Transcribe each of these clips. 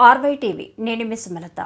ఆర్వైటీవీ నేను మీ సుమలత.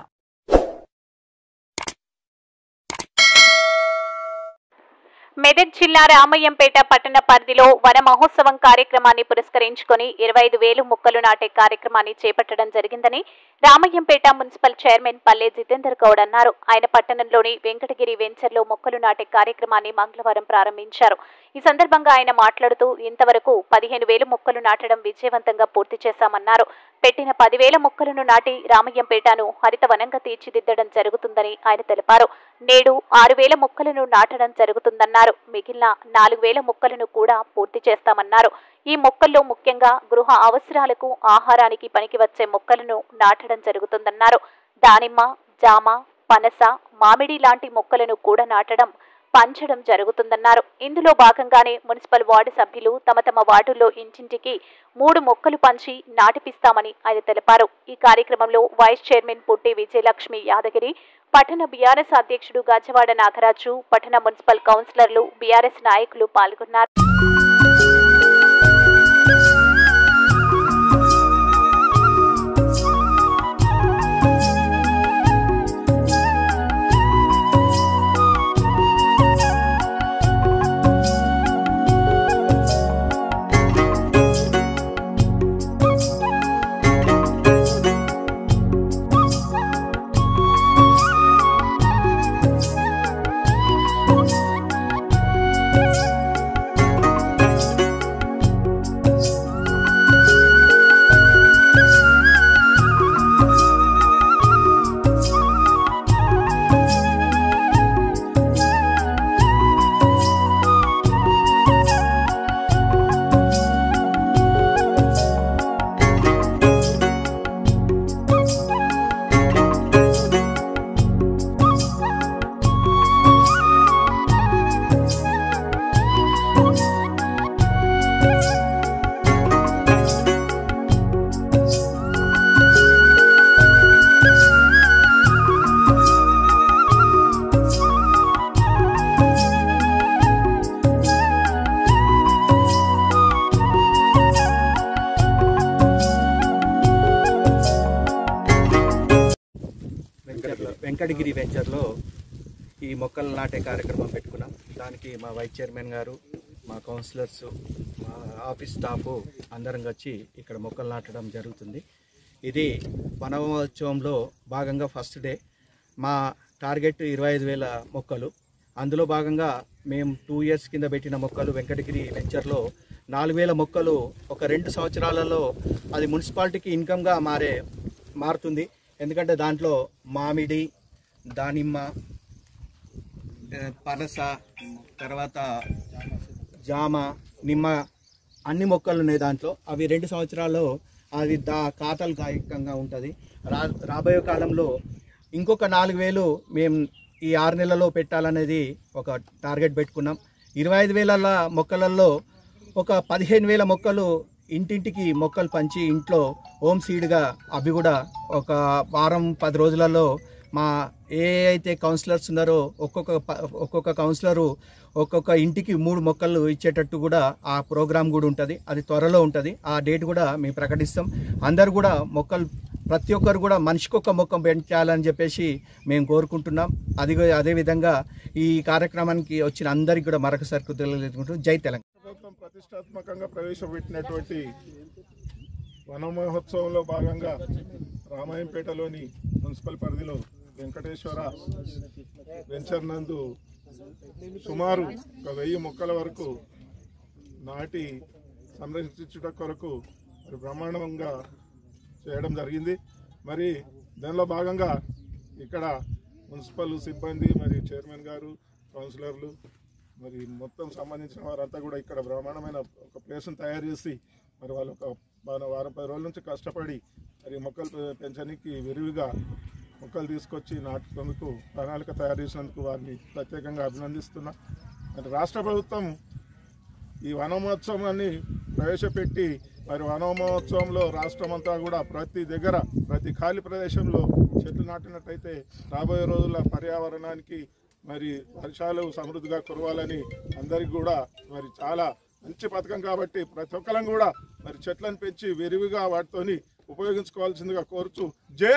మెదక్ జిల్లా రామయ్యంపేట పట్టణ పరిధిలో వన మహోత్సవం కార్యక్రమాన్ని పురస్కరించుకొని 25,000 మొక్కలు నాటే కార్యక్రమాన్ని చేపట్టడం జరిగిందని రామయ్యంపేట మున్సిపల్ చైర్మన్ పల్లె జితేందర్ గౌడ్ అన్నారు. ఆయన పట్టణంలోని వెంకటగిరి వెంచర్లో మొక్కలు నాటే కార్యక్రమాన్ని మంగళవారం ప్రారంభించారు. ఈ సందర్భంగా ఆయన మాట్లాడుతూ ఇంతవరకు 15,000 మొక్కలు నాటడం విజయవంతంగా పూర్తి చేశామన్నారు. పెట్టిన 10,000 మొక్కలను నాటి రామయ్యంపేటను హరితవనంగా తీర్చిదిద్దడం జరుగుతుందని ఆయన తెలిపారు. నేడు 6,000 మొక్కలను నాటడం జరుగుతుందన్నారు. మిగిలిన 4,000 మొక్కలను కూడా పూర్తి చేస్తామన్నారు. ఈ మొక్కల్లో ముఖ్యంగా గృహ అవసరాలకు, ఆహారానికి పనికి వచ్చే మొక్కలను నాటడం జరుగుతుందన్నారు. దానిమ్మ, జామ, పనస, మామిడి లాంటి మొక్కలను కూడా నాటడం, పంచడం జరుగుతుందన్నారు. ఇందులో భాగంగానే మున్సిపల్ వార్డు సభ్యులు తమ తమ వార్డుల్లో ఇంటింటికి 3 మొక్కలు పంచి నాటిపిస్తామని ఆయన తెలిపారు. ఈ కార్యక్రమంలో వైస్ చైర్మన్ పుట్టి విజయలక్ష్మి యాదగిరి, పట్టణ బీఆర్ఎస్ అధ్యక్షుడు గజవాడ నాగరాజు, పట్టణ మున్సిపల్ కౌన్సిలర్లు, బీఆర్ఎస్ నాయకులు పాల్గొన్నారు. వెంకటగిరి వెంచర్లో ఈ మొక్కలు నాటే కార్యక్రమం పెట్టుకున్నాం. దానికి మా వైస్ చైర్మన్ గారు, మా కౌన్సిలర్స్, మా ఆఫీస్ స్టాఫ్ అందరం వచ్చి ఇక్కడ మొక్కలు నాటడం జరుగుతుంది. ఇది వనమహోత్సవంలో భాగంగా ఫస్ట్ డే. మా టార్గెట్ 25,000 మొక్కలు. అందులో భాగంగా మేము 2 years కింద పెట్టిన మొక్కలు వెంకటగిరి వెంచర్లో 4,000 మొక్కలు ఒక 2 సంవత్సరాలలో అది మున్సిపాలిటీకి ఇన్కమ్గా మారుతుంది. ఎందుకంటే దాంట్లో మామిడి, దానిమ్మ, పనస, తర్వాత జామ, నిమ్మ అన్ని మొక్కలు ఉన్నాయి దాంట్లో. అవి 2 సంవత్సరాల్లో అది ఖాతాలు కాయకంగా ఉంటుంది. రాబోయే కాలంలో ఇంకొక 4,000 మేము ఈ 6 నెలల్లో పెట్టాలనేది ఒక టార్గెట్ పెట్టుకున్నాం. 25,000 మొక్కలలో ఒక 15,000 మొక్కలు ఇంటింటికి మొక్కలు పంచి ఇంట్లో హోమ్ సీడ్గా అవి కూడా ఒక వారం 10 రోజులలో మా అయితే కౌన్సిలర్స్ ఉన్నారో ఒక్కొక్క కౌన్సిలరు ఒక్కొక్క ఇంటికి 3 మొక్కలు ఇచ్చేటట్టు కూడా ఆ ప్రోగ్రాం కూడా ఉంటుంది. అది త్వరలో ఉంటుంది. ఆ డేట్ కూడా మేము ప్రకటిస్తాం. అందరు కూడా మొక్కలు ప్రతి ఒక్కరు కూడా మనిషికొక్క మొక్క పెంచాలని చెప్పేసి మేము కోరుకుంటున్నాం. అదేవిధంగా ఈ కార్యక్రమానికి వచ్చిన అందరికీ కూడా మరొకసారి కృతజ్ఞతలు. జై తెలంగాణ. ప్రభుత్వం ప్రతిష్టాత్మకంగా ప్రవేశపెట్టినటువంటి వన మహోత్సవంలో భాగంగా రామాయంపేటలోని మున్సిపల్ పరిధిలో వెంకటేశ్వర వెంచర్ నందు సుమారు 1000 మొక్కల వరకు నాటి సంరక్షించుట కొరకు మరి బ్రహ్మాండంగా చేయడం జరిగింది. మరి దానిలో భాగంగా ఇక్కడ మున్సిపల్ సిబ్బంది, మరి చైర్మన్ గారు, కౌన్సిలర్లు, మరి మొత్తం సంబంధించిన వారంతా కూడా ఇక్కడ బ్రహ్మాండమైన ఒక ప్లేస్ను తయారు చేసి మరి వాళ్ళు ఒక వారం 10 రోజుల నుంచి కష్టపడి మరి మొక్కలు పెంచడానికి విరివిగా మొక్కలు తీసుకొచ్చి నాటుతందుకు ప్రణాళిక తయారు చేసినందుకు వారిని ప్రత్యేకంగా అభినందిస్తున్నా. మరి రాష్ట్ర ప్రభుత్వం ఈ వనమహోత్సవాన్ని ప్రవేశపెట్టి మరి వనమహోత్సవంలో రాష్ట్రం అంతా కూడా ప్రతి దగ్గర, ప్రతి ఖాళీ ప్రదేశంలో చెట్లు నాటినట్టయితే రాబోయే రోజుల పర్యావరణానికి మరి వర్షాలు సమృద్ధిగా కురవాలని అందరికీ కూడా మరి చాలా మంచి పథకం కాబట్టి ప్రతి ఒక్కరం కూడా మరి చెట్లను పెంచి విరివిగా వాటితోని ఉపయోగించుకోవాల్సిందిగా కోరుచు జై